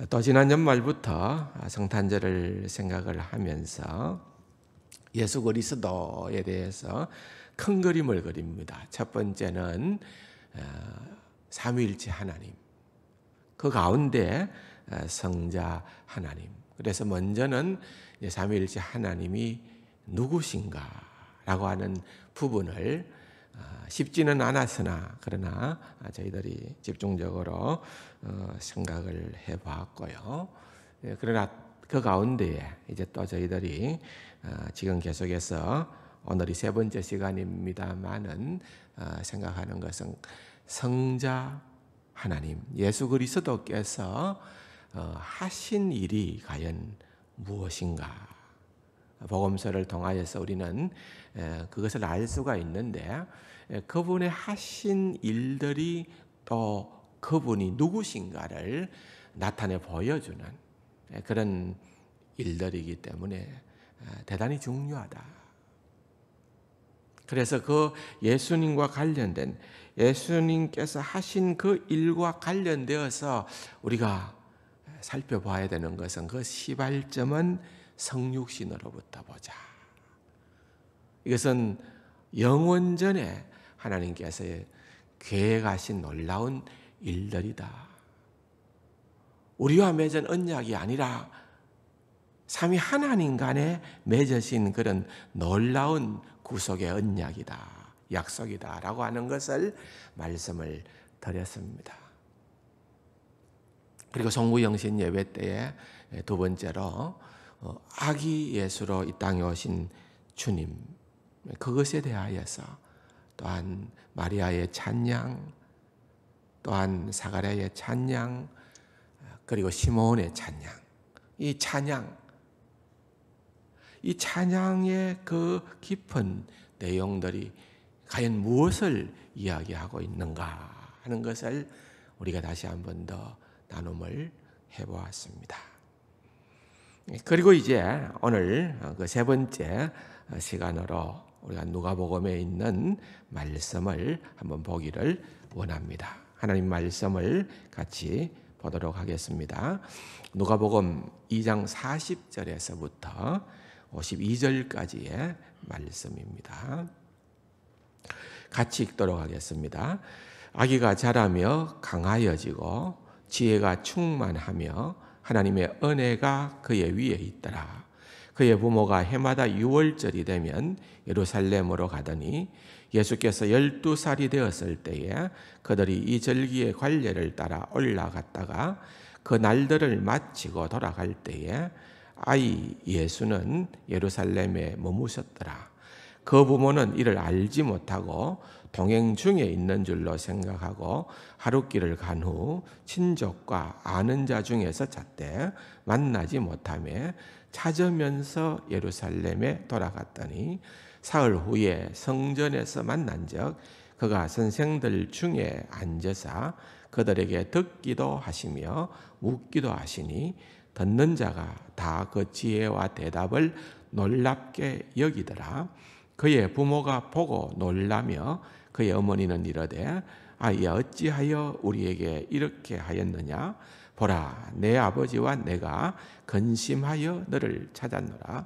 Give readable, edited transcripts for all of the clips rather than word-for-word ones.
또 지난 연말부터 성탄절을 생각을 하면서 예수 그리스도에 대해서 큰 그림을 그립니다. 첫 번째는 삼위일체 하나님, 그 가운데 성자 하나님. 그래서 먼저는 삼위일체 하나님이 누구신가라고 하는 부분을 쉽지는 않았으나 그러나 저희들이 집중적으로 생각을 해봤고요. 그러나 그 가운데에 이제 또 저희들이 지금 계속해서 오늘이 세 번째 시간입니다만은 생각하는 것은 성자 하나님, 예수 그리스도께서 하신 일이 과연 무엇인가? 복음서를 통하여서 우리는 그것을 알 수가 있는데 그분의 하신 일들이 또 그분이 누구신가를 나타내 보여주는 그런 일들이기 때문에 대단히 중요하다. 그래서 그 예수님과 관련된 예수님께서 하신 그 일과 관련되어서 우리가 살펴봐야 되는 것은 그 시발점은 성육신으로부터 보자. 이것은 영원전에 하나님께서 계획하신 놀라운 일들이다. 우리와 맺은 언약이 아니라 삼위 하나님 간에 맺으신 그런 놀라운 구속의 언약이다, 약속이다 라고 하는 것을 말씀을 드렸습니다. 그리고 송구영신 예배 때에 두 번째로 아기 예수로 이 땅에 오신 주님, 그것에 대하여서 또한 마리아의 찬양, 또한 사가랴의 찬양, 그리고 시몬의 찬양, 이 찬양의 그 깊은 내용들이 과연 무엇을 이야기하고 있는가 하는 것을 우리가 다시 한 번 더 나눔을 해보았습니다. 그리고 이제 오늘 그 세 번째 시간으로 우리가 누가복음에 있는 말씀을 한번 보기를 원합니다. 하나님 말씀을 같이 보도록 하겠습니다. 누가복음 2장 40절에서부터 52절까지의 말씀입니다. 같이 읽도록 하겠습니다. 아기가 자라며 강하여지고 지혜가 충만하며 하나님의 은혜가 그의 위에 있더라. 그의 부모가 해마다 6월절이 되면 예루살렘으로 가더니 예수께서 12살이 되었을 때에 그들이 이 절기의 관례를 따라 올라갔다가 그 날들을 마치고 돌아갈 때에 아이 예수는 예루살렘에 머무셨더라. 그 부모는 이를 알지 못하고 동행 중에 있는 줄로 생각하고 하룻길을 간 후 친족과 아는 자 중에서 찾되 만나지 못하며 찾으면서 예루살렘에 돌아갔더니 사흘 후에 성전에서 만난즉 그가 선생들 중에 앉으사 그들에게 듣기도 하시며 묻기도 하시니 듣는 자가 다 그 지혜와 대답을 놀랍게 여기더라. 그의 부모가 보고 놀라며 그의 어머니는 이르되 아이야 어찌하여 우리에게 이렇게 하였느냐? 보라 내 아버지와 내가 근심하여 너를 찾았노라.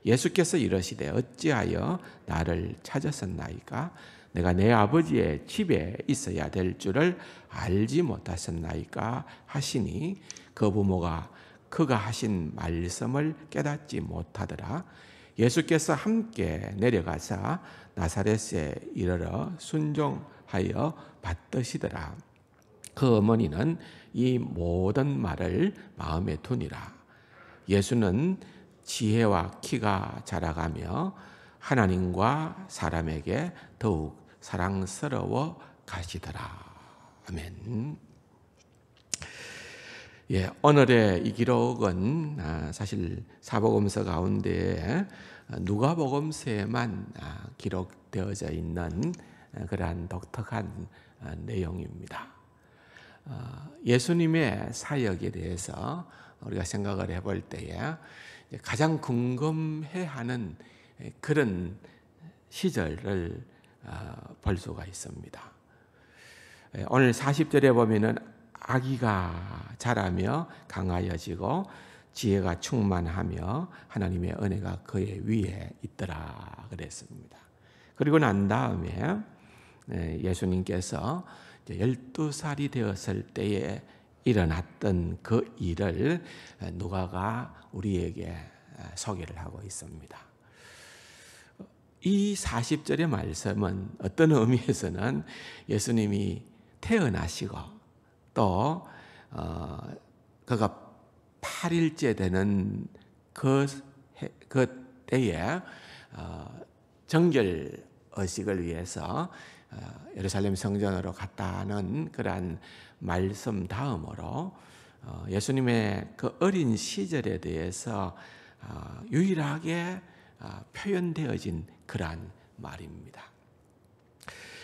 예수께서 이르시되 어찌하여 나를 찾았었나이까? 내가 내 아버지의 집에 있어야 될 줄을 알지 못하셨나이까? 하시니 그 부모가 그가 하신 말씀을 깨닫지 못하더라. 예수께서 함께 내려가사 나사렛에 이르러 순종하여 받드시더라. 그 어머니는 이 모든 말을 마음에 두니라. 예수는 지혜와 키가 자라가며 하나님과 사람에게 더욱 사랑스러워 가시더라. 아멘. 오늘의 이 기록은 사실 사복음서 가운데 누가복음서에만 기록되어져 있는 그러한 독특한 내용입니다. 예수님의 사역에 대해서 우리가 생각을 해볼 때에 가장 궁금해하는 그런 시절을 볼 수가 있습니다. 오늘 40절에 보면은 아기가 자라며 강하여지고 지혜가 충만하며 하나님의 은혜가 그의 위에 있더라 그랬습니다. 그리고 난 다음에 예수님께서 12살이 되었을 때에 일어났던 그 일을 누가가 우리에게 소개를 하고 있습니다. 이 40절의 말씀은 어떤 의미에서는 예수님이 태어나시고 또 그가 8일째 되는 그 때에 정결 의식을 위해서 예루살렘 성전으로 갔다는 그러한 말씀 다음으로 예수님의 그 어린 시절에 대해서 유일하게 표현되어진 그러한 말입니다.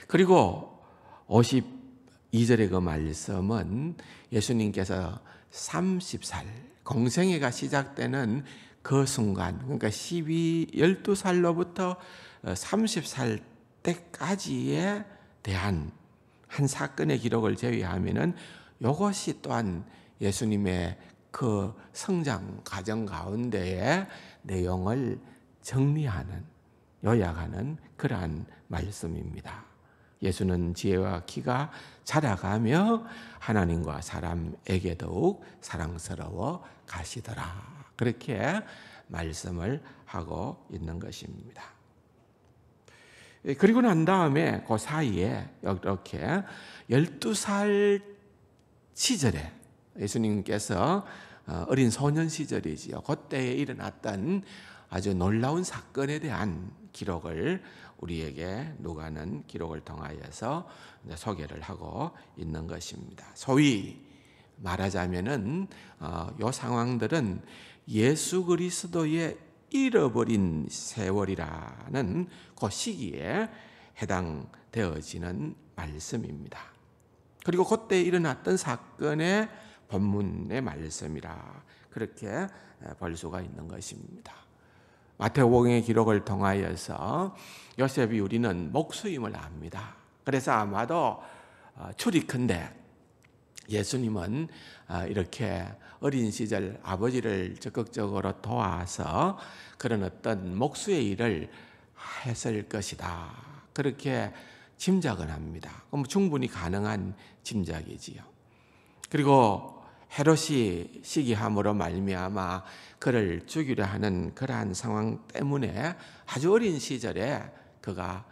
그리고 52절의 그 말씀은 예수님께서 30살 공생애가 시작되는 그 순간, 그러니까 12살로부터 30살 때까지에 대한 한 사건의 기록을 제외하면은 이것이 또한 예수님의 그 성장 과정 가운데의 내용을 정리하는, 요약하는 그러한 말씀입니다. 예수는 지혜와 키가 자라가며 하나님과 사람에게 더욱 사랑스러워 가시더라. 그렇게 말씀을 하고 있는 것입니다. 그리고 난 다음에 그 사이에 이렇게 12살 시절에 예수님께서 어린 소년 시절이지요. 그때에 일어났던 아주 놀라운 사건에 대한 기록을 우리에게 누가는 기록을 통하여서 소개를 하고 있는 것입니다. 소위 말하자면은 이 상황들은 예수 그리스도의 잃어버린 세월이라는 그 시기에 해당되어지는 말씀입니다. 그리고 그때 일어났던 사건의 본문의 말씀이라 그렇게 볼 수가 있는 것입니다. 마태복음의 기록을 통하여서 요셉이 우리는 목수임을 압니다. 그래서 아마도 추리컨대 예수님은 이렇게 어린 시절 아버지를 적극적으로 도와서 그런 어떤 목수의 일을 했을 것이다. 그렇게 짐작을 합니다. 그럼 충분히 가능한 짐작이지요. 그리고 헤롯이 시기함으로 말미암아 그를 죽이려 하는 그러한 상황 때문에 아주 어린 시절에 그가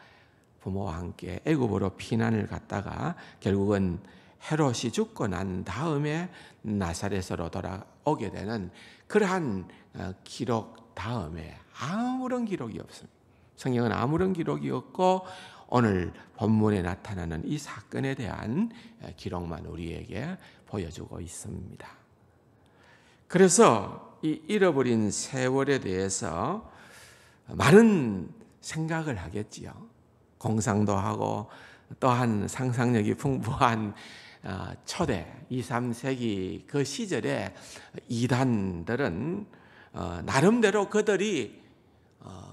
부모와 함께 애굽으로 피난을 갔다가 결국은 헤롯이 죽고 난 다음에 나사렛으로 돌아오게 되는 그러한 기록 다음에 아무런 기록이 없습니다. 성경은 아무런 기록이 없고 오늘 본문에 나타나는 이 사건에 대한 기록만 우리에게 보여주고 있습니다. 그래서 이 잃어버린 세월에 대해서 많은 생각을 하겠지요. 공상도 하고 또한 상상력이 풍부한 초대 2, 3세기 그 시절에 이단들은 나름대로 그들이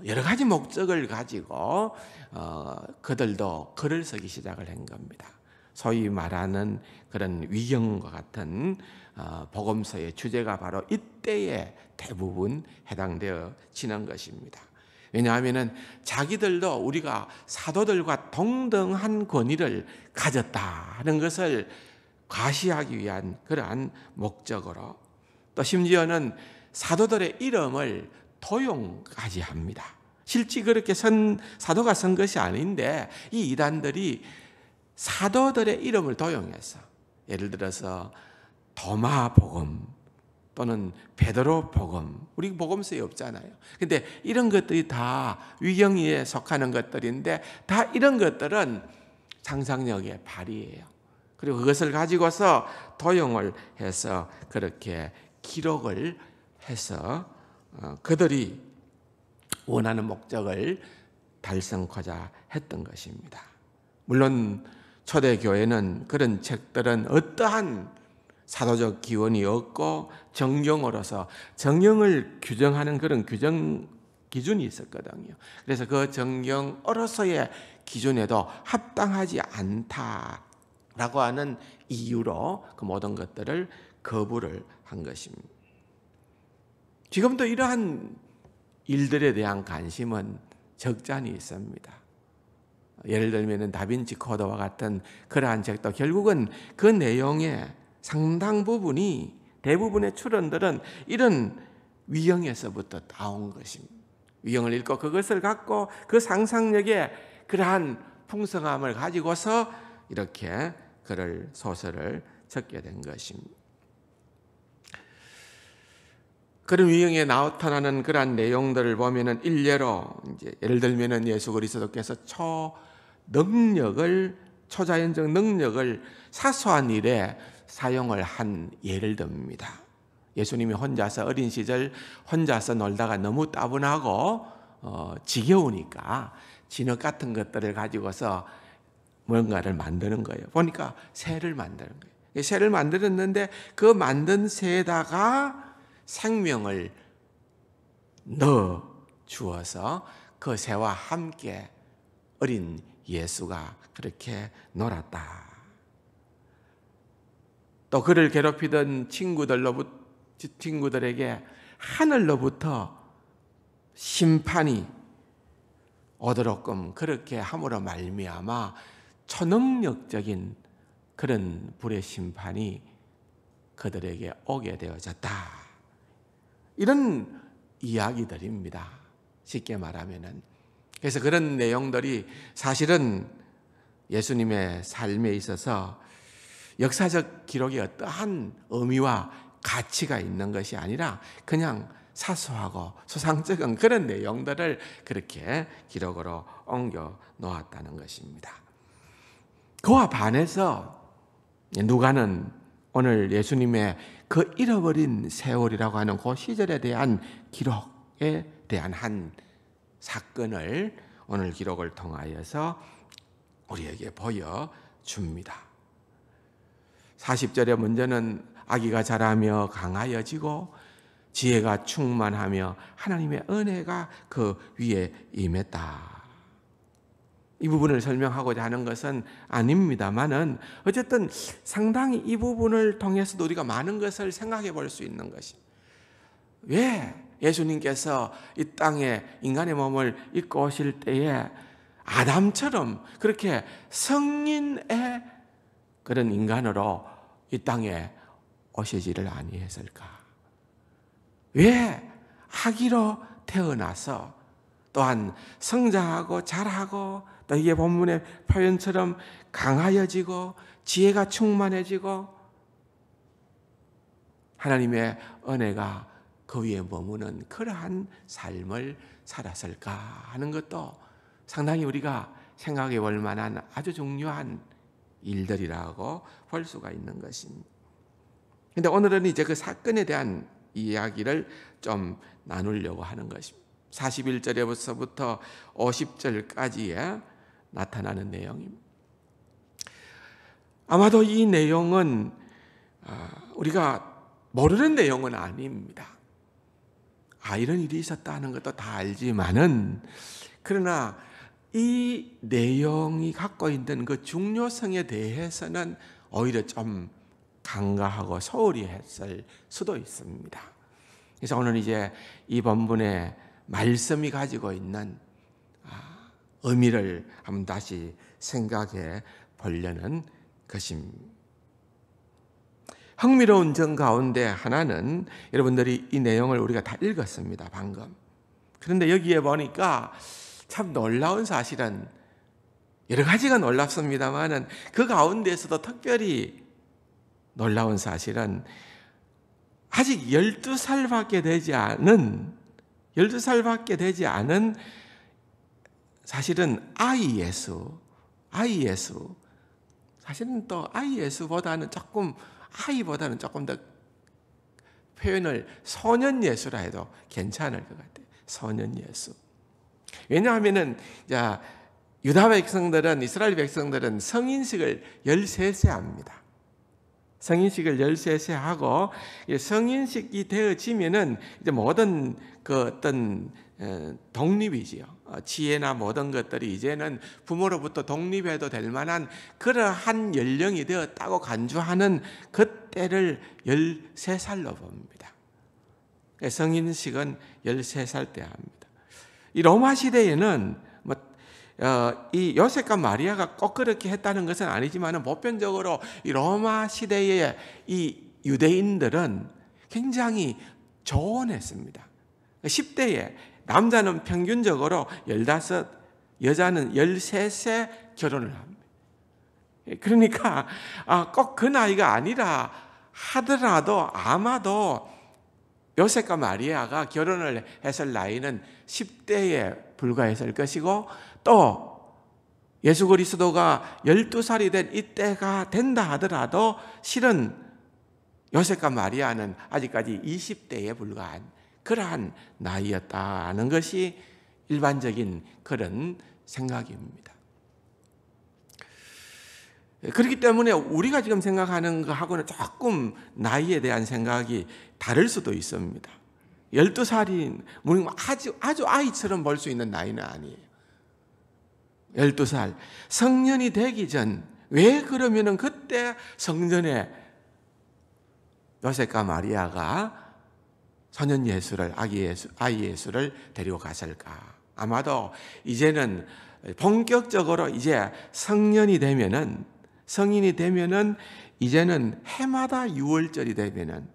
여러 가지 목적을 가지고 그들도 글을 쓰기 시작을 한 겁니다. 소위 말하는 그런 위경과 같은 복음서의 주제가 바로 이때에 대부분 해당되어지는 것입니다. 왜냐하면 자기들도 우리가 사도들과 동등한 권위를 가졌다는 것을 과시하기 위한 그러한 목적으로 또 심지어는 사도들의 이름을 도용까지 합니다. 실제 그렇게 사도가 쓴 것이 아닌데 이 이단들이 사도들의 이름을 도용해서 예를 들어서 도마 복음 또는 베드로 복음, 우리 복음서에 없잖아요. 근데 이런 것들이 다 위경에 속하는 것들인데 다 이런 것들은 상상력의 발휘예요. 그리고 그것을 가지고서 도용을 해서 그렇게 기록을 해서 그들이 원하는 목적을 달성하고자 했던 것입니다. 물론 초대교회는 그런 책들은 어떠한 사도적 기원이 없고 정경으로서 정경을 규정하는 그런 기준이 있었거든요. 그래서 그 정경으로서의 기준에도 합당하지 않다 라고 하는 이유로 그 모든 것들을 거부를 한 것입니다. 지금도 이러한 일들에 대한 관심은 적잖이 있습니다. 예를 들면 다빈치 코드와 같은 그러한 책도 결국은 그 내용의 상당 부분이, 대부분의 출원들은 이런 위형에서부터 나온 것입니다. 위형을 읽고 그것을 갖고 그 상상력의 그러한 풍성함을 가지고서 이렇게 그를 소설을 적게 된 것입니다. 그런 위형에 나타나는 그러한 내용들을 보면은 일례로 이제 예를 들면은 예수 그리스도께서 초자연적 능력을 사소한 일에 사용을 한 예를 듭니다. 예수님이 혼자서 어린 시절 혼자서 놀다가 너무 따분하고 지겨우니까 진흙 같은 것들을 가지고서 뭔가를 만드는 거예요. 보니까 새를 만드는 거예요. 새를 만들었는데 그 만든 새에다가 생명을 넣어 주어서 그 새와 함께 어린 예수가 그렇게 놀았다. 또 그를 괴롭히던 친구들에게 하늘로부터 심판이 오도록끔 그렇게 함으로 말미암아 초능력적인 그런 불의 심판이 그들에게 오게 되어졌다. 이런 이야기들입니다. 쉽게 말하면은. 그래서 그런 내용들이 사실은 예수님의 삶에 있어서 역사적 기록에 어떠한 의미와 가치가 있는 것이 아니라 그냥 사소하고 소상적인 그런 내용들을 그렇게 기록으로 옮겨 놓았다는 것입니다. 그와 반해서 누가는 오늘 예수님의 그 잃어버린 세월이라고 하는 그 시절에 대한 기록에 대한 한 사건을 오늘 기록을 통하여서 우리에게 보여줍니다. 40절에 먼저는 아기가 자라며 강하여지고 지혜가 충만하며 하나님의 은혜가 그 위에 임했다. 이 부분을 설명하고자 하는 것은 아닙니다만은 어쨌든 상당히 이 부분을 통해서도 우리가 많은 것을 생각해 볼 수 있는 것이, 왜 예수님께서 이 땅에 인간의 몸을 입고 오실 때에 아담처럼 그렇게 성인의 그런 인간으로 이 땅에 오시지를 아니했을까? 왜 아기로 태어나서 또한 성장하고 자라고 또 이게 본문의 표현처럼 강하여지고 지혜가 충만해지고 하나님의 은혜가 그 위에 머무는 그러한 삶을 살았을까 하는 것도 상당히 우리가 생각해 볼 만한 아주 중요한 일들이라고 볼 수가 있는 것입니다. 그런데 오늘은 이제 그 사건에 대한 이야기를 좀 나누려고 하는 것입니다. 41절에서부터 50절까지에 나타나는 내용입니다. 아마도 이 내용은 우리가 모르는 내용은 아닙니다. 이런 일이 있었다는 것도 다 알지만은, 그러나 이 내용이 갖고 있는 그 중요성에 대해서는 오히려 좀 간과하고 소홀히 했을 수도 있습니다. 그래서 오늘 이제 이 본문의 말씀이 가지고 있는 의미를 한번 다시 생각해 보려는 것입니다. 흥미로운 점 가운데 하나는 여러분들이 이 내용을 우리가 다 읽었습니다, 방금. 그런데 여기에 보니까 참 놀라운 사실은 여러 가지가 놀랍습니다만은 그 가운데에서도 특별히 놀라운 사실은 아직 12살밖에 되지 않은 사실은 아이 예수. 사실은 또 아이 예수보다는 아이보다는 조금 더 표현을 소년 예수라 해도 괜찮을 것 같아요. 소년 예수. 왜냐하면은 유다 백성들은, 이스라엘 백성들은 성인식을 13세 합니다. 성인식을 13세 하고 성인식이 되어지면은 이제 모든 그 어떤 독립이지요. 지혜나 모든 것들이 이제는 부모로부터 독립해도 될 만한 그러한 연령이 되었다고 간주하는 그때를 13살로 봅니다. 성인식은 13살 때 합니다. 이 로마 시대에는 이 요셉과 마리아가 꼭 그렇게 했다는 것은 아니지만 보편적으로 이 로마 시대의 이 유대인들은 굉장히 조언했습니다. 10대에 남자는 평균적으로 15, 여자는 13세 결혼을 합니다. 그러니까 꼭 그 나이가 아니라 하더라도 아마도 요셉과 마리아가 결혼을 했을 나이는 10대에 불과했을 것이고, 또 예수 그리스도가 12살이 된 이때가 된다 하더라도 실은 요셉과 마리아는 아직까지 20대에 불과한 그러한 나이였다는 것이 일반적인 그런 생각입니다. 그렇기 때문에 우리가 지금 생각하는 것하고는 조금 나이에 대한 생각이 다를 수도 있습니다. 12살이 아주 아이처럼 볼 수 있는 나이는 아니에요. 12살 성년이 되기 전, 왜 그러면은 그때 성전에 요셉과 마리아가 소년 예수를, 아이 예수를 데리고 갔을까? 아마도 이제는 본격적으로 이제 성년이 되면은, 성인이 되면은 이제는 해마다 6월절이 되면은,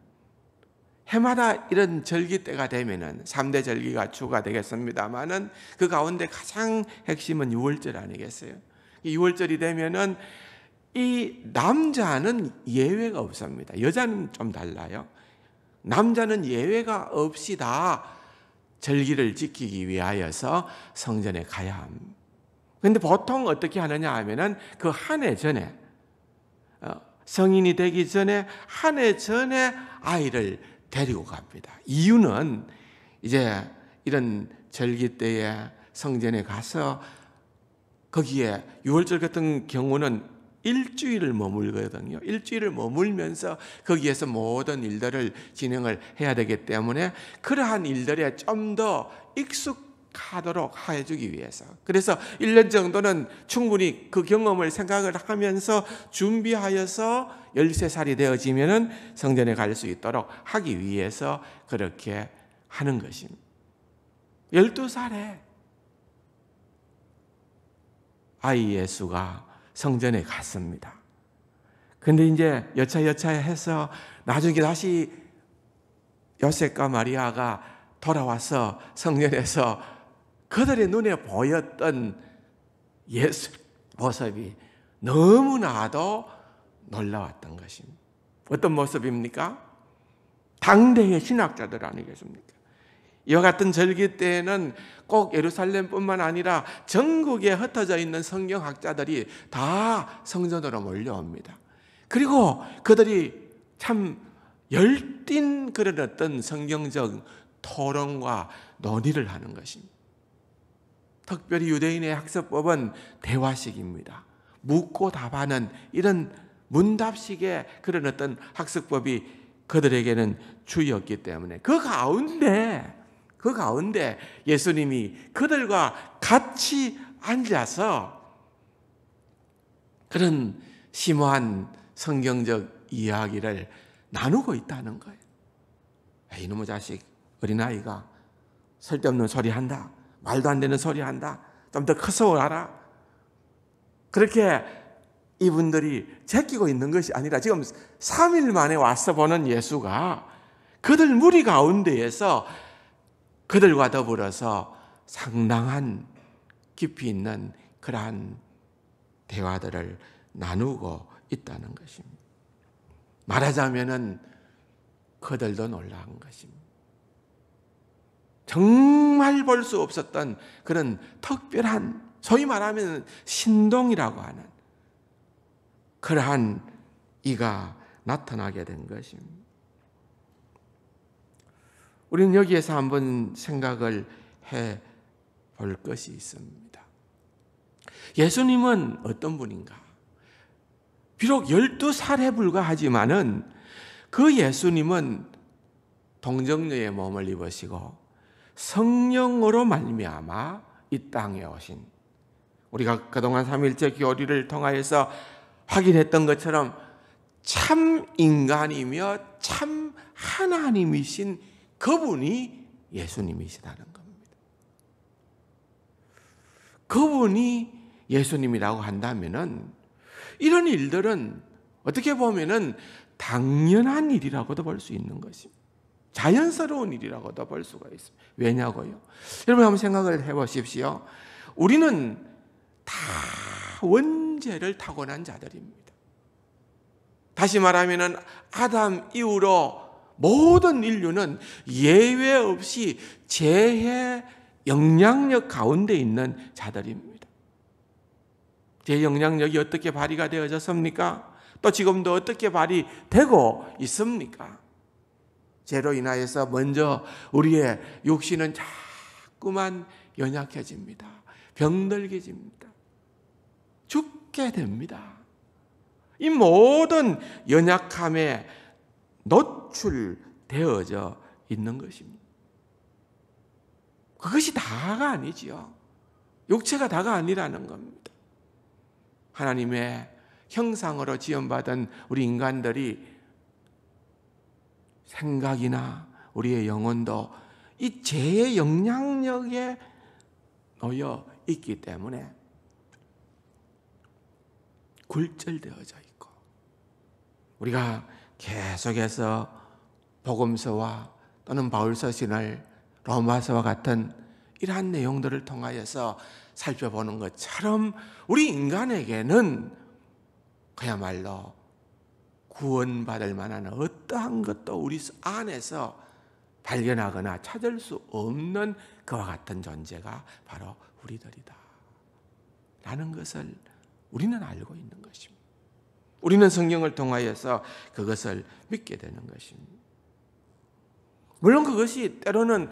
해마다 이런 절기 때가 되면은 3대 절기가 추가되겠습니다만은 그 가운데 가장 핵심은 6월절 아니겠어요? 6월절이 되면은 이 남자는 예외가 없습니다. 여자는 좀 달라요. 남자는 예외가 없이 다 절기를 지키기 위하여서 성전에 가야 합니다. 그런데 보통 어떻게 하느냐 하면은 그 한 해 전에, 성인이 되기 전에 한 해 전에 아이를 데리고 갑니다. 이유는 이제 이런 절기 때에 성전에 가서 거기에 6월절 같은 경우는 일주일을 머물거든요. 일주일을 머물면서 거기에서 모든 일들을 진행을 해야 되기 때문에 그러한 일들에 좀 더 익숙하도록 해주기 위해서, 그래서 1년 정도는 충분히 그 경험을 생각을 하면서 준비하여서 13살이 되어지면은 성전에 갈 수 있도록 하기 위해서 그렇게 하는 것입니다. 12살에 아이 예수가 성전에 갔습니다. 근데 이제 여차여차해서 나중에 다시 요셉과 마리아가 돌아와서 성전에서 그들의 눈에 보였던 예수 모습이 너무나도 놀라웠던 것입니다. 어떤 모습입니까? 당대의 신학자들 아니겠습니까? 이와 같은 절기 때에는 꼭 예루살렘뿐만 아니라 전국에 흩어져 있는 성경학자들이 다 성전으로 몰려옵니다. 그리고 그들이 참 열띤 그런 어떤 성경적 토론과 논의를 하는 것입니다. 특별히 유대인의 학습법은 대화식입니다. 묻고 답하는 이런 문답식의 그런 어떤 학습법이 그들에게는 주였기 때문에 그 가운데 예수님이 그들과 같이 앉아서 그런 심오한 성경적 이야기를 나누고 있다는 거예요. 이놈의 자식, 어린아이가 쓸데없는 소리 한다, 말도 안 되는 소리 한다, 좀 더 커서 와라. 그렇게 이분들이 제끼고 있는 것이 아니라 지금 3일 만에 와서 보는 예수가 그들 무리 가운데에서 그들과 더불어서 상당한 깊이 있는 그러한 대화들을 나누고 있다는 것입니다. 말하자면은 그들도 놀라운 것입니다. 정말 볼 수 없었던 그런 특별한, 소위 말하면 신동이라고 하는 그러한 이가 나타나게 된 것입니다. 우리는 여기에서 한번 생각을 해 볼 것이 있습니다. 예수님은 어떤 분인가? 비록 12살에 불과하지만은 그 예수님은 동정녀의 몸을 입으시고 성령으로 말미암아 이 땅에 오신, 우리가 그동안 삼일째 교리를 통하여서 확인했던 것처럼 참 인간이며 참 하나님이신 그분이 예수님이시다는 겁니다. 그분이 예수님이라고 한다면은 이런 일들은 어떻게 보면은 당연한 일이라고도 볼 수 있는 것입니다. 자연스러운 일이라고도 볼 수가 있습니다. 왜냐고요? 여러분 한번 생각을 해보십시오. 우리는 다 원죄를 타고난 자들입니다. 다시 말하면 아담 이후로 모든 인류는 예외 없이 죄의 영향력 가운데 있는 자들입니다. 죄의 영향력이 어떻게 발휘가 되어졌습니까? 또 지금도 어떻게 발휘되고 있습니까? 죄로 인하여서 먼저 우리의 육신은 자꾸만 연약해집니다. 병들게집니다. 죽게 됩니다. 이 모든 연약함에 노출되어져 있는 것입니다. 그것이 다가 아니지요. 육체가 다가 아니라는 겁니다. 하나님의 형상으로 지음받은 우리 인간들이 생각이나 우리의 영혼도 이 죄의 영향력에 놓여 있기 때문에 굴절되어져 있고, 우리가 계속해서 복음서와 또는 바울서신을 로마서와 같은 이러한 내용들을 통하여서 살펴보는 것처럼 우리 인간에게는 그야말로 구원받을 만한 어떠한 것도 우리 안에서 발견하거나 찾을 수 없는 그와 같은 존재가 바로 우리들이다 라는 것을 우리는 알고 있는 것입니다. 우리는 성경을 통하여서 그것을 믿게 되는 것입니다. 물론 그것이 때로는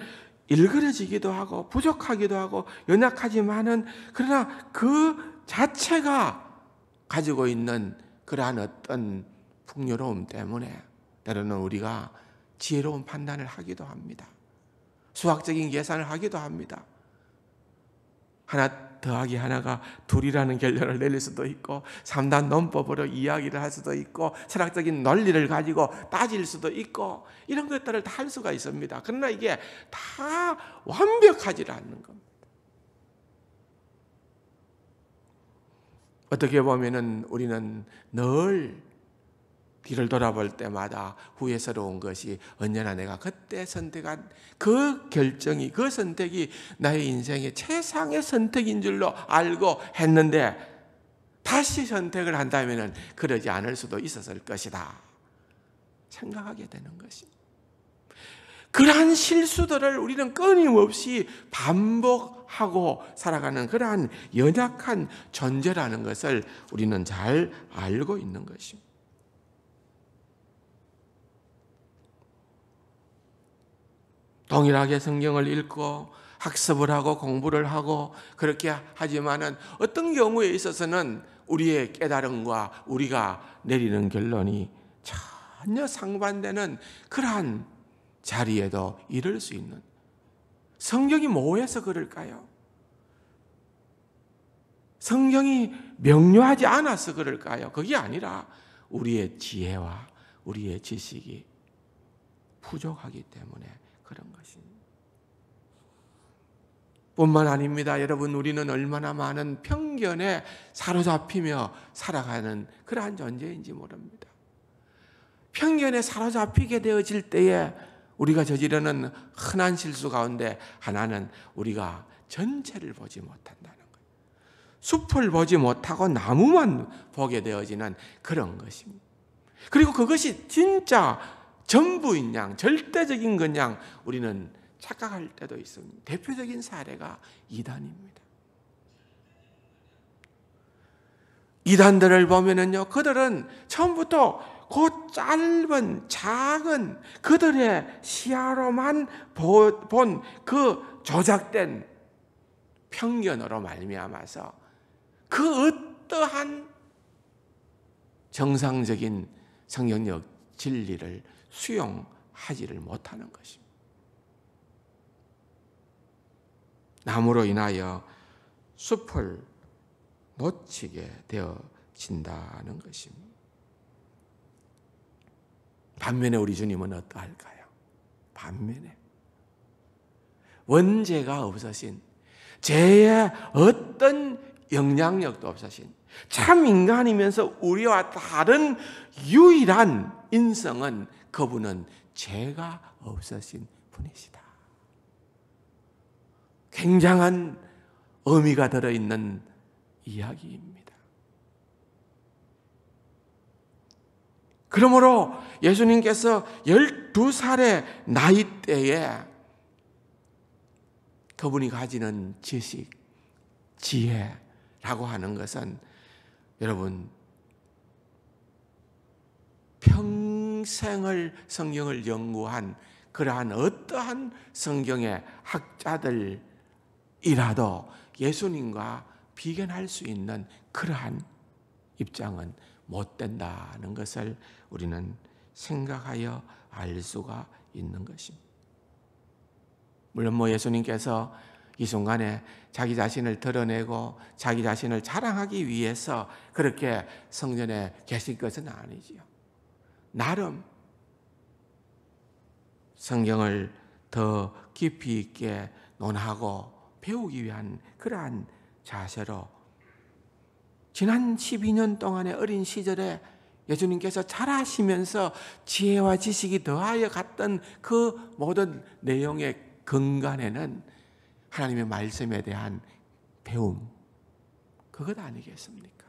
일그러지기도 하고 부족하기도 하고 연약하지만은, 그러나 그 자체가 가지고 있는 그러한 어떤 풍요로움 때문에 때로는 우리가 지혜로운 판단을 하기도 합니다. 수학적인 계산을 하기도 합니다. 하나 더하기 하나가 둘이라는 결론을 내릴 수도 있고, 3단 논법으로 이야기를 할 수도 있고, 철학적인 논리를 가지고 따질 수도 있고, 이런 것들을 다 할 수가 있습니다. 그러나 이게 다 완벽하지 않는 겁니다. 어떻게 보면은 우리는 늘 뒤를 돌아볼 때마다 후회스러운 것이, 언제나 내가 그때 선택한 그 결정이, 그 선택이 나의 인생의 최상의 선택인 줄로 알고 했는데 다시 선택을 한다면 그러지 않을 수도 있었을 것이다 생각하게 되는 것입니다. 그러한 실수들을 우리는 끊임없이 반복하고 살아가는 그러한 연약한 존재라는 것을 우리는 잘 알고 있는 것입니다. 동일하게 성경을 읽고 학습을 하고 공부를 하고 그렇게 하지만은 어떤 경우에 있어서는 우리의 깨달음과 우리가 내리는 결론이 전혀 상반되는 그러한 자리에도 이를 수 있는, 성경이 뭐해서 그럴까요? 성경이 명료하지 않아서 그럴까요? 그게 아니라 우리의 지혜와 우리의 지식이 부족하기 때문에 그런 것입니다. 뿐만 아닙니다. 여러분, 우리는 얼마나 많은 편견에 사로잡히며 살아가는 그러한 존재인지 모릅니다. 편견에 사로잡히게 되어질 때에 우리가 저지르는 흔한 실수 가운데 하나는 우리가 전체를 보지 못한다는 거예요. 숲을 보지 못하고 나무만 보게 되어지는 그런 것입니다. 그리고 그것이 진짜 전부인 양, 절대적인 것 양 우리는 착각할 때도 있습니다. 대표적인 사례가 이단입니다. 이단들을 보면은요, 그들은 처음부터 그 짧은 작은 그들의 시야로만 본 그 조작된 편견으로 말미암아서 그 어떠한 정상적인 성경적 진리를 수용하지를 못하는 것입니다. 나무로 인하여 숲을 놓치게 되어진다는 것입니다. 반면에 우리 주님은 어떠할까요? 반면에 원죄가 없으신, 죄의 어떤 영향력도 없으신, 참 인간이면서 우리와 다른 유일한 인성은 그분은 죄가 없으신 분이시다. 굉장한 의미가 들어있는 이야기입니다. 그러므로 예수님께서 12살의 나이 때에 그분이 가지는 지식, 지혜라고 하는 것은 여러분 평생을 성경을 연구한 그러한 어떠한 성경의 학자들이라도 예수님과 비견할 수 있는 그러한 입장은 못 된다는 것을 우리는 생각하여 알 수가 있는 것입니다. 물론 예수님께서 이 순간에 자기 자신을 드러내고 자기 자신을 자랑하기 위해서 그렇게 성전에 계신 것은 아니지요. 나름 성경을 더 깊이 있게 논하고 배우기 위한 그러한 자세로 지난 12년 동안의 어린 시절에 예수님께서 자라시면서 지혜와 지식이 더하여 갔던 그 모든 내용의 근간에는 하나님의 말씀에 대한 배움, 그것 아니겠습니까?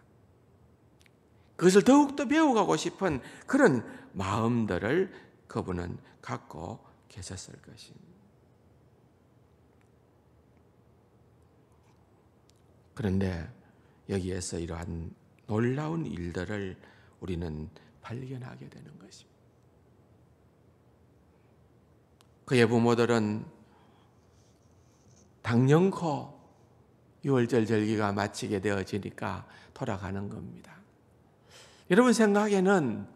그것을 더욱더 배워가고 싶은 그런 마음들을 그분은 갖고 계셨을 것입니다. 그런데 여기에서 이러한 놀라운 일들을 우리는 발견하게 되는 것입니다. 그의 부모들은 당연코 유월절 절기가 마치게 되어지니까 돌아가는 겁니다. 여러분 생각에는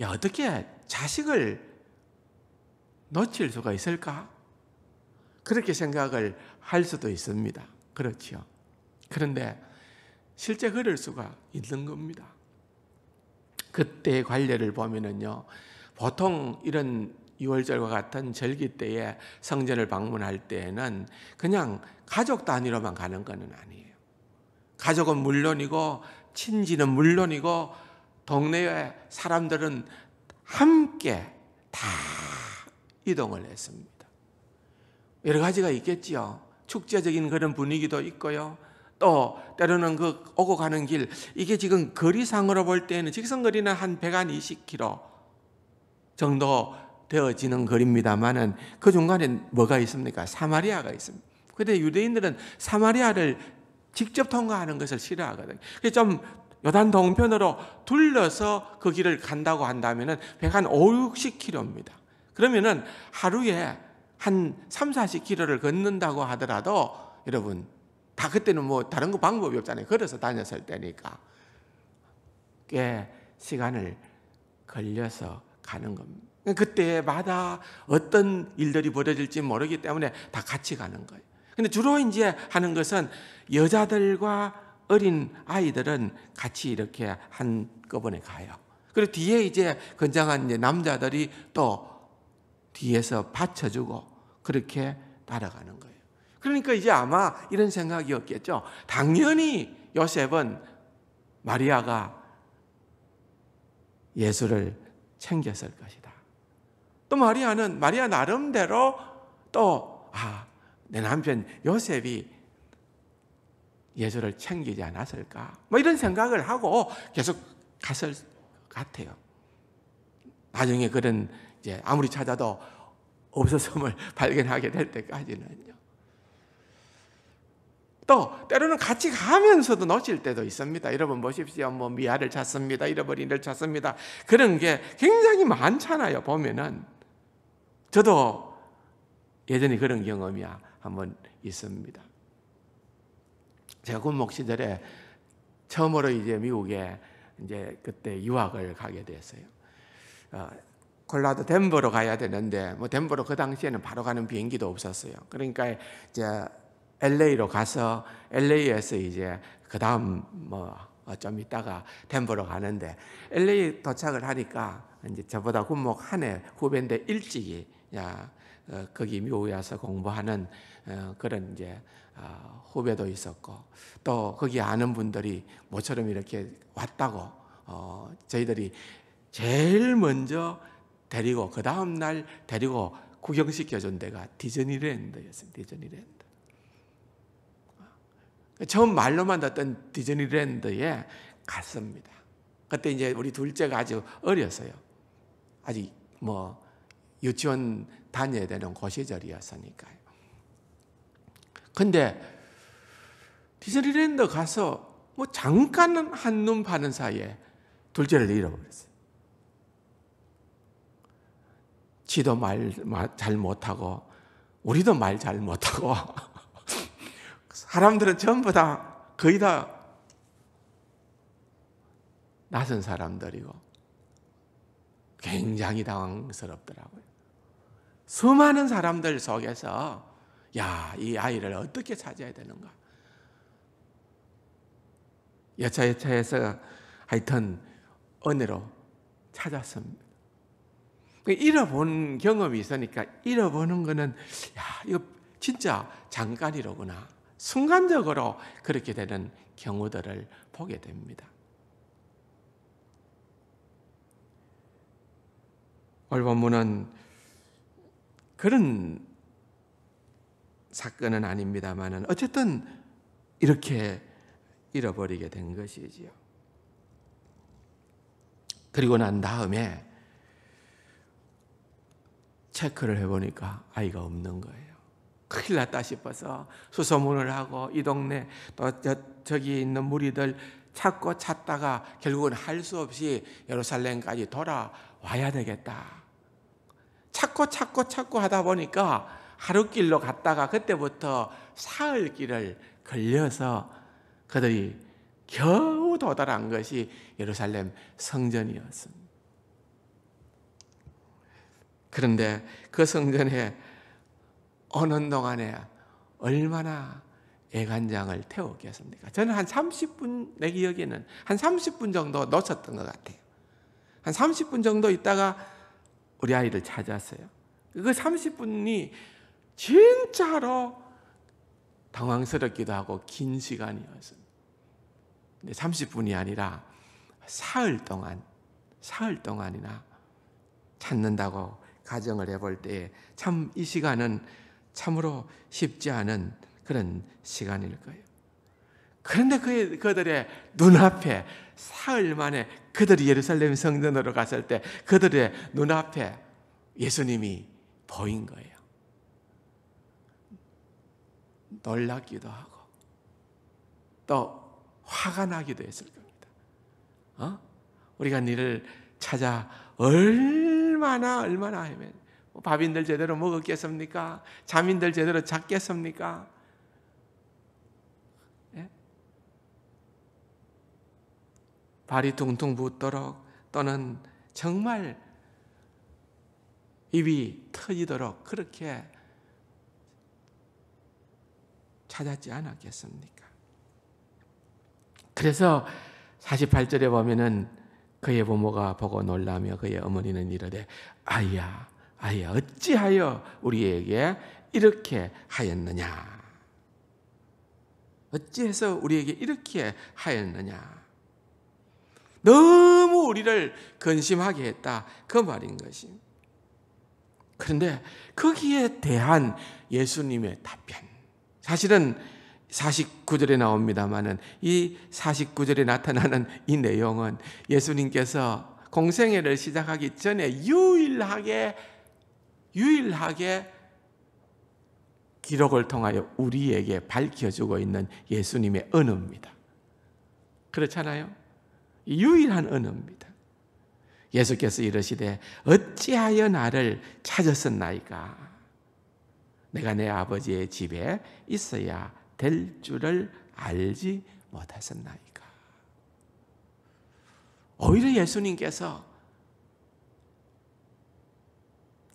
어떻게 자식을 놓칠 수가 있을까? 그렇게 생각을 할 수도 있습니다. 그렇죠. 그런데 실제 그럴 수가 있는 겁니다. 그때의 관례를 보면은요, 보통 이런 유월절과 같은 절기 때에 성전을 방문할 때에는 그냥 가족 단위로만 가는 건 아니에요. 가족은 물론이고 친지는 물론이고 동네의 사람들은 함께 다 이동을 했습니다. 여러 가지가 있겠지요. 축제적인 그런 분위기도 있고요. 또 때로는 그 오고 가는 길, 이게 지금 거리상으로 볼 때는 직선거리는 한 120km 정도 되어지는 거리입니다만은 그 중간에 뭐가 있습니까? 사마리아가 있습니다. 그런데 유대인들은 사마리아를 직접 통과하는 것을 싫어하거든요. 그래서 좀 요단 동편으로 둘러서 그 길을 간다고 한다면은 150-60km입니다. 그러면은 하루에 한 30-40km를 걷는다고 하더라도 여러분 다 그때는 다른 거 방법이 없잖아요. 걸어서 다녔을 때니까 꽤 시간을 걸려서 가는 겁니다. 그때마다 어떤 일들이 벌어질지 모르기 때문에 다 같이 가는 거예요. 근데 주로 이제 하는 것은 여자들과 어린 아이들은 같이 이렇게 한꺼번에 가요. 그리고 뒤에 이제 건장한 이제 남자들이 또 뒤에서 받쳐주고 그렇게 따라가는 거예요. 그러니까 이제 아마 이런 생각이었겠죠. 당연히 요셉은 마리아가 예수를 챙겼을 것이다. 또 마리아 나름대로 또 내 남편 요셉이 예수를 챙기지 않았을까? 이런 생각을 하고 계속 갔을 것 같아요. 나중에 그런 이제 아무리 찾아도 없었음을 발견하게 될 때까지는요. 또 때로는 같이 가면서도 놓칠 때도 있습니다. 여러분 보십시오. 미아를 찾습니다. 잃어버린 일을 찾습니다. 그런 게 굉장히 많잖아요. 보면은 저도 예전에 그런 경험이 한번 있습니다. 제가 군목 시절에 처음으로 이제 미국에 이제 그때 유학을 가게 됐어요. 콜라도 덴버로 가야 되는데 뭐 덴버로 그 당시에는 바로 가는 비행기도 없었어요. 그러니까 이제 LA로 가서 LA에서 이제 그 다음 뭐 좀 있다가 덴버로 가는데 LA 도착을 하니까 이제 저보다 군목 한 해 후배인데 일찍이 거기 미국에 와서 공부하는 그런 이제 후배도 있었고 또 거기 아는 분들이 모처럼 이렇게 왔다고 저희들이 제일 먼저 데리고 그 다음 날 데리고 구경시켜준 데가 디즈니랜드였어요. 디즈니랜드. 처음 말로만 듣던 디즈니랜드에 갔습니다. 그때 이제 우리 둘째가 아주 어렸어요. 아직 뭐 유치원 다녀야 되는 그 시절이었으니까요. 근데 디즈니랜드 가서 뭐 잠깐 한눈 파는 사이에 둘째를 잃어버렸어요. 지도 말 잘 못하고 우리도 말 잘 못하고 사람들은 전부 다 거의 다 낯선 사람들이고 굉장히 당황스럽더라고요. 수많은 사람들 속에서 이 아이를 어떻게 찾아야 되는가. 여차여차해서 하여튼 은혜로 찾았습니다. 잃어본 경험이 있으니까 잃어보는 거는 이거 진짜 잠깐이로구나. 순간적으로 그렇게 되는 경우들을 보게 됩니다. 오늘 본문은 그런 사건은 아닙니다만 어쨌든 이렇게 잃어버리게 된 것이지요. 그리고 난 다음에 체크를 해보니까 아이가 없는 거예요. 큰일 났다 싶어서 수소문을 하고 이 동네 또 저기 있는 무리들 찾고 찾다가 결국은 할 수 없이 예루살렘까지 돌아와야 되겠다. 찾고 하다 보니까 하루길로 갔다가 그때부터 사흘길을 걸려서 그들이 겨우 도달한 것이 예루살렘 성전이었습니다. 그런데 그 성전에 오는 동안에 얼마나 애간장을 태웠겠습니까? 저는 한 30분, 내 기억에는 한 30분 정도 놓쳤던 것 같아요. 한 30분 정도 있다가 우리 아이를 찾았어요. 그 30분이 진짜로 당황스럽기도 하고 긴 시간이었습니다. 근데 30분이 아니라 사흘 동안이나 찾는다고 가정을 해볼 때 참 이 시간은 참으로 쉽지 않은 그런 시간일 거예요. 그런데 그들의 눈앞에 사흘 만에 그들이 예루살렘 성전으로 갔을 때 그들의 눈앞에 예수님이 보인 거예요. 놀랍기도 하고 또 화가 나기도 했을 겁니다. 우리가 너를 찾아 얼마나 헤맨. 밥인들 제대로 먹었겠습니까? 잠인들 제대로 잤겠습니까? 예? 발이 퉁퉁 붓도록 또는 정말 입이 터지도록 그렇게 찾았지 않았겠습니까? 그래서 48절에 보면은 그의 부모가 보고 놀라며 그의 어머니는 이르되 아이야 어찌하여 우리에게 이렇게 하였느냐? 어찌해서 우리에게 이렇게 하였느냐? 너무 우리를 근심하게 했다 그 말인 것이. 그런데 거기에 대한 예수님의 답변, 사실은 49절에 나옵니다마는 이 49절에 나타나는 이 내용은 예수님께서 공생애를 시작하기 전에 유일하게 기록을 통하여 우리에게 밝혀주고 있는 예수님의 언어입니다. 그렇잖아요? 유일한 언어입니다. 예수께서 이르시되 어찌하여 나를 찾았었나이까? 내가 내 아버지의 집에 있어야 될 줄을 알지 못하셨나이까? 오히려 예수님께서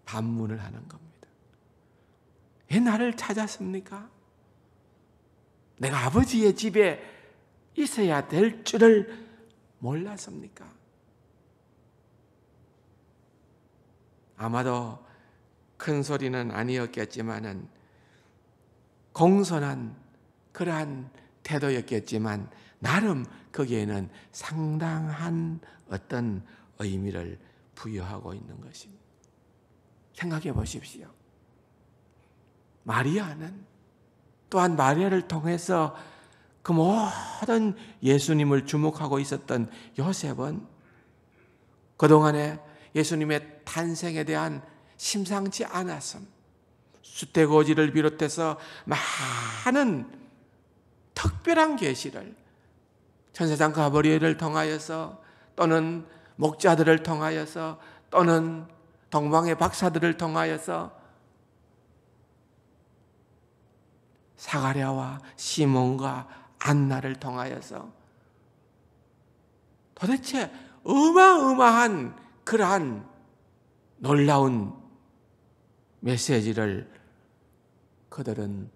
반문을 하는 겁니다. 왜 나를 찾았습니까? 내가 아버지의 집에 있어야 될 줄을 몰랐습니까? 아마도 큰 소리는 아니었겠지만은 공손한 그러한 태도였겠지만 나름 거기에는 상당한 어떤 의미를 부여하고 있는 것입니다. 생각해 보십시오. 마리아는 또한 마리아를 통해서 그 모든 예수님을 주목하고 있었던 요셉은 그동안에 예수님의 탄생에 대한 심상치 않았음, 수태고지를 비롯해서 많은 특별한 계시를 천사장 가브리엘을 통하여서 또는 목자들을 통하여서 또는 동방의 박사들을 통하여서 사가랴와 시몬과 안나를 통하여서 도대체 어마어마한 그러한 놀라운 메시지를 그들은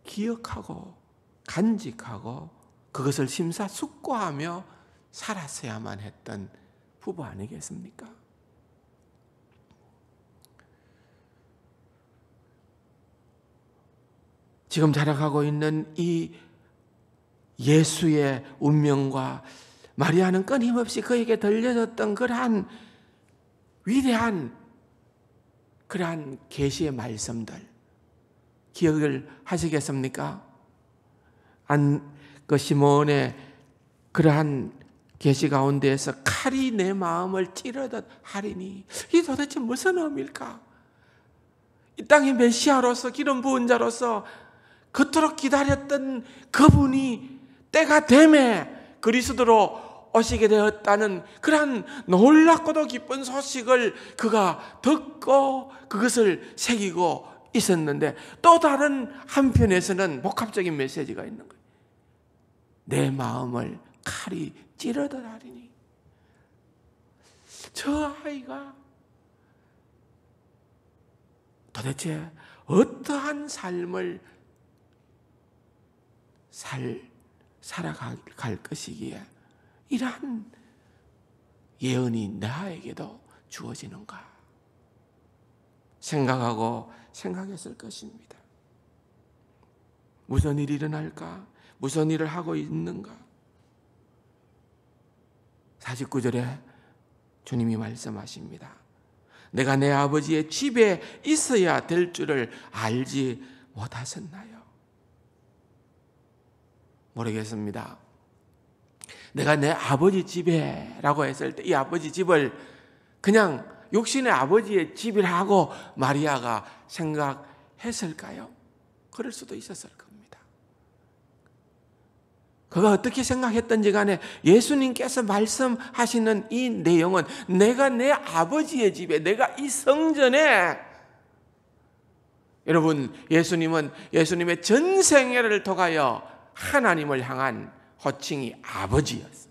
기억하고 간직하고 그것을 심사숙고하며 살았어야만 했던 부부 아니겠습니까? 지금 자라가고 있는 이 예수의 운명과 마리아는 끊임없이 그에게 들려졌던 그러한 위대한 그러한 계시의 말씀들 기억을 하시겠습니까? 그 시몬의 그러한 계시 가운데에서 칼이 내 마음을 찌르듯 하리니 이 도대체 무슨 의미일까? 이 땅의 메시아로서 기름 부은 자로서 그토록 기다렸던 그분이 때가 되매 그리스도로 오시게 되었다는 그러한 놀랍고도 기쁜 소식을 그가 듣고 그것을 새기고 있었는데 또 다른 한편에서는 복합적인 메시지가 있는 거예요. 내 마음을 칼이 찌르듯 하리니 저 아이가 도대체 어떠한 삶을 살아갈 것이기에 이러한 예언이 나에게도 주어지는가 생각했을 것입니다. 무슨 일이 일어날까? 무슨 일을 하고 있는가? 49절에 주님이 말씀하십니다. 내가 내 아버지의 집에 있어야 될 줄을 알지 못하셨나요? 모르겠습니다. 내가 내 아버지 집에 라고 했을 때 이 아버지 집을 그냥 육신의 아버지의 집이라고 마리아가 생각했을까요? 그럴 수도 있었을 겁니다. 그가 어떻게 생각했던지 간에 예수님께서 말씀하시는 이 내용은 내가 내 아버지의 집에, 내가 이 성전에, 여러분 예수님은 예수님의 전생애를 통하여 하나님을 향한 호칭이 아버지였습니다.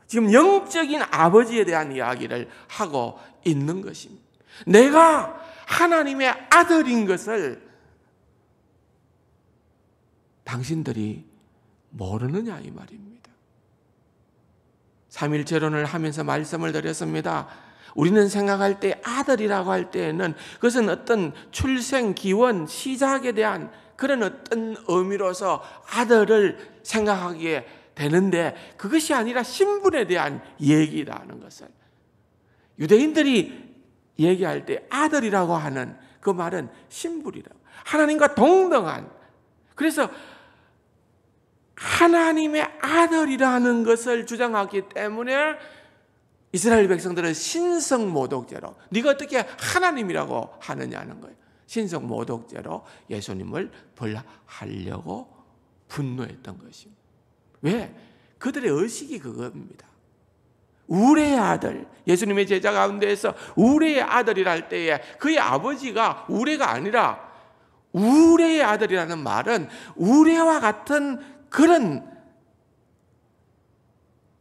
지금 영적인 아버지에 대한 이야기를 하고 있는 것입니다. 내가 하나님의 아들인 것을 당신들이 모르느냐 이 말입니다. 삼일체론을 하면서 말씀을 드렸습니다. 우리는 생각할 때 아들이라고 할 때에는 그것은 어떤 출생, 기원, 시작에 대한 그런 어떤 의미로서 아들을 생각하기에 되는데 그것이 아니라 신분에 대한 얘기라는 것을 유대인들이 얘기할 때 아들이라고 하는 그 말은 신분이라고 하나님과 동등한 그래서 하나님의 아들이라는 것을 주장하기 때문에 이스라엘 백성들은 신성모독죄로 네가 어떻게 하나님이라고 하느냐는 거예요. 신성모독죄로 예수님을 벌하려고 분노했던 것입니다. 왜? 그들의 의식이 그겁니다. 우레의 아들, 예수님의 제자 가운데에서 우레의 아들이라 할 때에 그의 아버지가 우레가 아니라 우레의 아들이라는 말은 우레와 같은 그런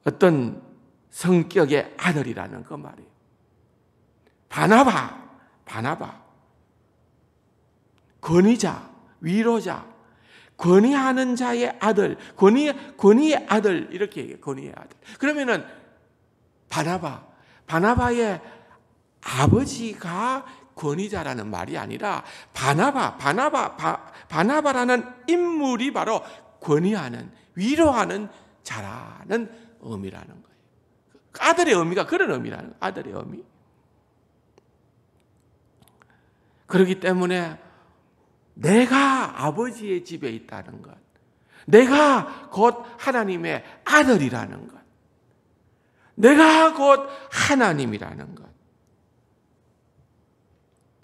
어떤 성격의 아들이라는 그 말이에요. 바나바, 권위자, 위로자, 권위하는 자의 아들, 권위의 아들, 이렇게 얘기해요. 권위의 아들. 그러면은 바나바의 아버지가 권위자라는 말이 아니라 바나바라는 인물이 바로 권위하는, 위로하는 자라는 의미라는 거예요. 아들의 의미가 그런 의미라는 거예요. 아들의 의미. 그렇기 때문에 내가 아버지의 집에 있다는 것, 내가 곧 하나님의 아들이라는 것, 내가 곧 하나님이라는 것,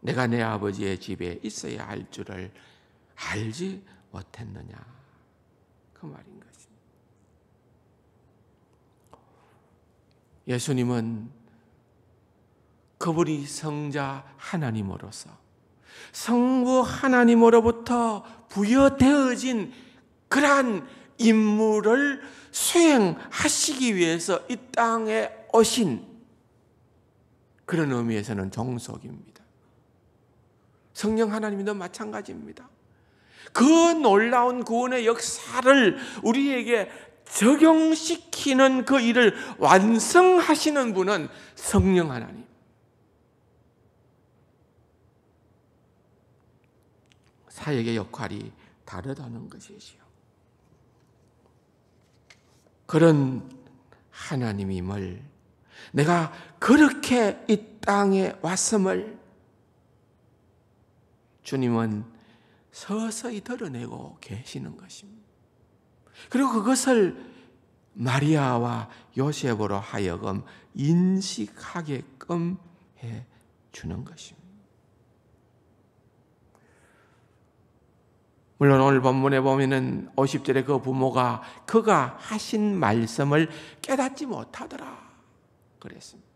내가 내 아버지의 집에 있어야 할 줄을 알지 못했느냐, 그 말인 것입니다. 예수님은 그분이 성자 하나님으로서 성부 하나님으로부터 부여되어진 그러한 임무를 수행하시기 위해서 이 땅에 오신, 그런 의미에서는 종속입니다. 성령 하나님도 마찬가지입니다. 그 놀라운 구원의 역사를 우리에게 적용시키는 그 일을 완성하시는 분은 성령 하나님. 사역의 역할이 다르다는 것이지요. 그런 하나님임을, 내가 그렇게 이 땅에 왔음을 주님은 서서히 드러내고 계시는 것입니다. 그리고 그것을 마리아와 요셉으로 하여금 인식하게끔 해 주는 것입니다. 물론 오늘 본문에 보면은 50절에 그 부모가 그가 하신 말씀을 깨닫지 못하더라 그랬습니다.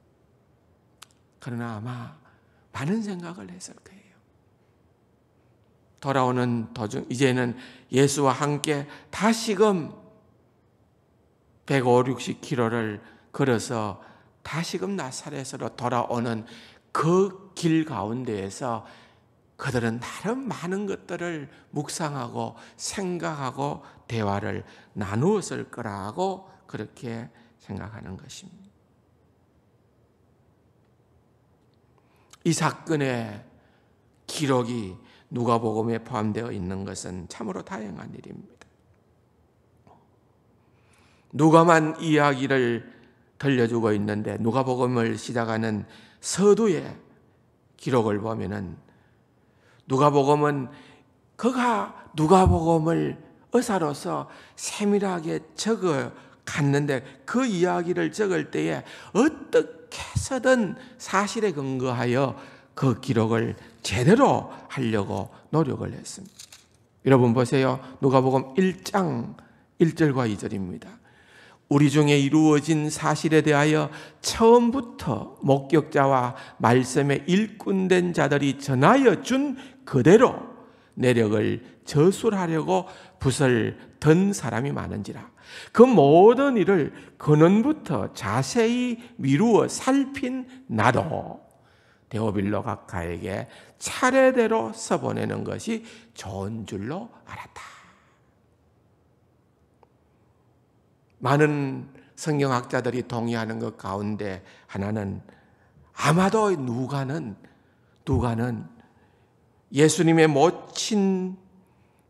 그러나 아마 많은 생각을 했을 거예요. 돌아오는 도중 이제는 예수와 함께 다시금 150-160km를 걸어서 다시금 나사렛으로 돌아오는 그 길 가운데에서 그들은 나름 많은 것들을 묵상하고 생각하고 대화를 나누었을 거라고 그렇게 생각하는 것입니다. 이 사건의 기록이 누가복음에 포함되어 있는 것은 참으로 다행한 일입니다. 누가만 이야기를 들려주고 있는데 누가복음을 시작하는 서두의 기록을 보면은 누가복음은 그가 누가복음을 의사로서 세밀하게 적어 갔는데 그 이야기를 적을 때에 어떻게 해서든 사실에 근거하여 그 기록을 제대로 하려고 노력을 했습니다. 여러분 보세요. 누가복음 1장 1절과 2절입니다. 우리 중에 이루어진 사실에 대하여 처음부터 목격자와 말씀에 일꾼된 자들이 전하여 준 그대로 내력을 저술하려고 붓을 든 사람이 많은지라. 그 모든 일을 근원부터 자세히 미루어 살핀 나도 데오빌로 각하에게 차례대로 써보내는 것이 좋은 줄로 알았다. 많은 성경학자들이 동의하는 것 가운데 하나는 아마도 누가는 예수님의 모친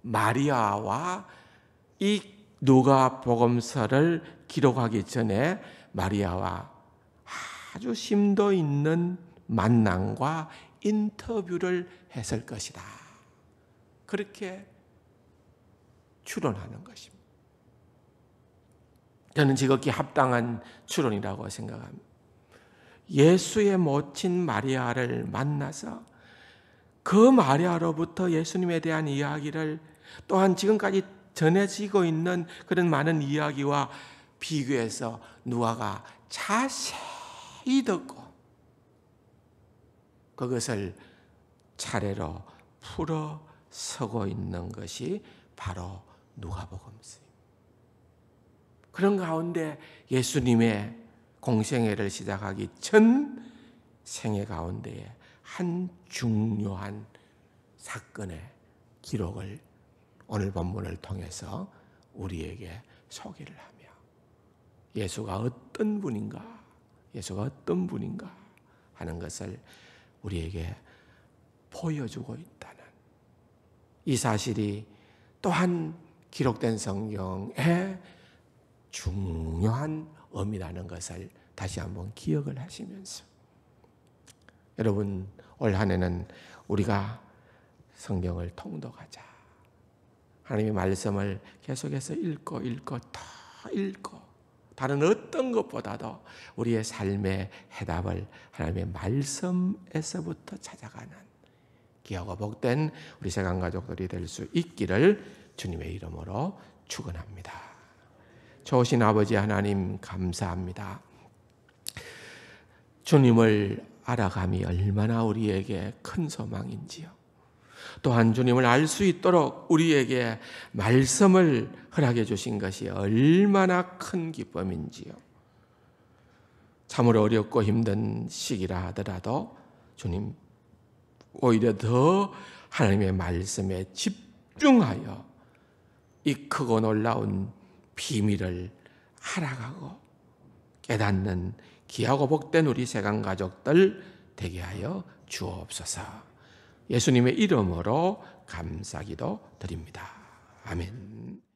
마리아와 이 누가복음서를 기록하기 전에 마리아와 아주 심도 있는 만남과 인터뷰를 했을 것이다. 그렇게 추론하는 것입니다. 저는 지극히 합당한 추론이라고 생각합니다. 예수의 모친 마리아를 만나서 그 마리아로부터 예수님에 대한 이야기를 또한 지금까지 전해지고 있는 그런 많은 이야기와 비교해서 누가가 자세히 듣고 그것을 차례로 풀어 서고 있는 것이 바로 누가복음서입니다. 그런 가운데 예수님의 공생애를 시작하기 전 생애 가운데에 한 중요한 사건의 기록을 오늘 본문을 통해서 우리에게 소개를 하며 예수가 어떤 분인가, 예수가 어떤 분인가 하는 것을 우리에게 보여주고 있다는 이 사실이 또한 기록된 성경의 중요한 의미라는 것을 다시 한번 기억을 하시면서 여러분, 올 한 해는 우리가 성경을 통독하자. 하나님의 말씀을 계속해서 읽고 더 읽고 다른 어떤 것보다도 우리의 삶의 해답을 하나님의 말씀에서부터 찾아가는 귀하고 복된 우리 세간 가족들이 될 수 있기를 주님의 이름으로 축원합니다. 좋으신 아버지 하나님 감사합니다. 주님을 알아감이 얼마나 우리에게 큰 소망인지요. 또한 주님을 알 수 있도록 우리에게 말씀을 허락해 주신 것이 얼마나 큰 기쁨인지요. 참으로 어렵고 힘든 시기라 하더라도 주님 오히려 더 하나님의 말씀에 집중하여 이 크고 놀라운 비밀을 알아가고 깨닫는 귀하고 복된 우리 세간 가족들 되게 하여 주옵소서. 예수님의 이름으로 감사기도 드립니다. 아멘.